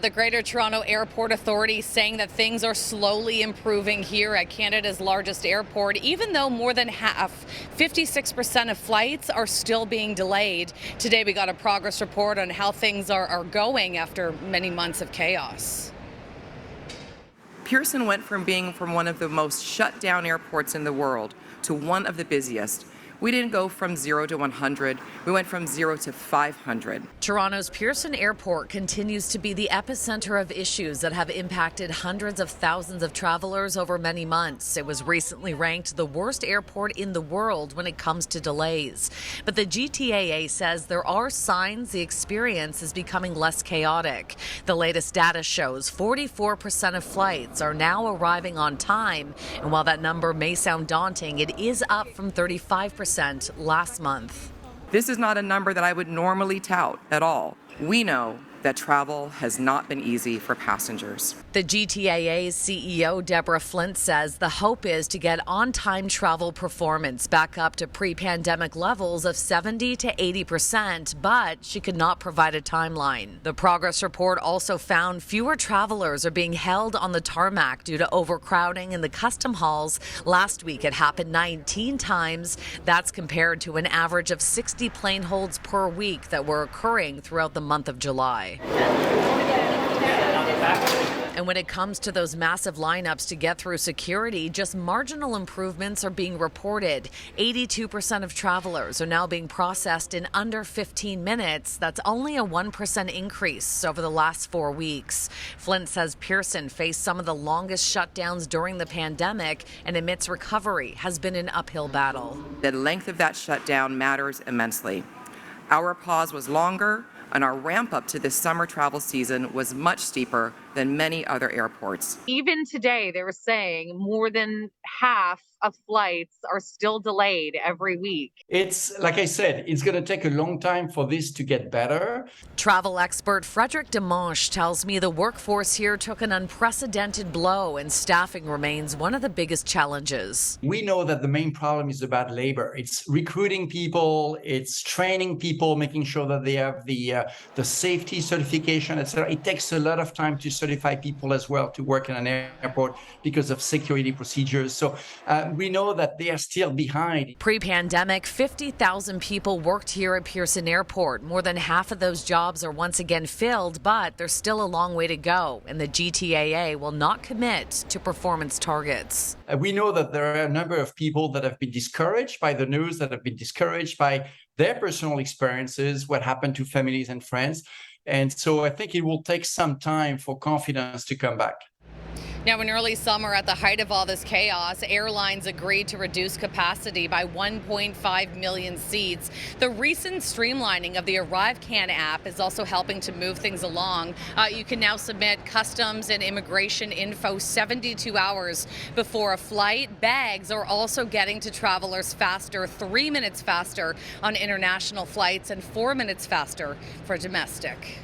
The Greater Toronto Airport Authority saying that things are slowly improving here at Canada's largest airport, even though more than half, 56% of flights are still being delayed. Today we got a progress report on how things are going after many months of chaos. Pearson went from being one of the most shut down airports in the world to one of the busiest. We didn't go from 0 to 100, we went from 0 to 500. Toronto's Pearson Airport continues to be the epicenter of issues that have impacted hundreds of thousands of travelers over many months. It was recently ranked the worst airport in the world when it comes to delays. But the GTAA says there are signs the experience is becoming less chaotic. The latest data shows 44% of flights are now arriving on time. And while that number may sound daunting, it is up from 35% last month. This is not a number that I would normally tout at all. We know that travel has not been easy for passengers. The GTAA's CEO, Deborah Flint, says the hope is to get on-time travel performance back up to pre-pandemic levels of 70 to 80%, but she could not provide a timeline. The progress report also found fewer travelers are being held on the tarmac due to overcrowding in the custom halls. Last week, it happened 19 times. That's compared to an average of 60 plane holds per week that were occurring throughout the month of July. And when it comes to those massive lineups to get through security, just marginal improvements are being reported. 82% of travelers are now being processed in under 15 minutes. That's only a 1% increase over the last 4 weeks. Flint says Pearson faced some of the longest shutdowns during the pandemic and amidst recovery has been an uphill battle. The length of that shutdown matters immensely. Our pause was longer, and our ramp up to this summer travel season was much steeper than many other airports. Even today, they were saying more than half of flights are still delayed every week. It's, like I said, it's going to take a long time for this to get better. Travel expert Frederick Demanche tells me the workforce here took an unprecedented blow and staffing remains one of the biggest challenges. We know that the main problem is about labor. It's recruiting people, it's training people, making sure that they have the safety certification, etc. It takes a lot of time to certify people as well to work in an airport because of security procedures. So we know that they are still behind. Pre-pandemic, 50,000 people worked here at Pearson Airport. More than half of those jobs are once again filled, but there's still a long way to go, and the GTAA will not commit to performance targets. We know that there are a number of people that have been discouraged by the news, that have been discouraged by their personal experiences, what happened to families and friends. And so I think it will take some time for confidence to come back. Now, in early summer, at the height of all this chaos, airlines agreed to reduce capacity by 1.5 million seats. The recent streamlining of the ArriveCAN app is also helping to move things along. You can now submit customs and immigration info 72 hours before a flight. Bags are also getting to travelers faster, 3 minutes faster on international flights and 4 minutes faster for domestic.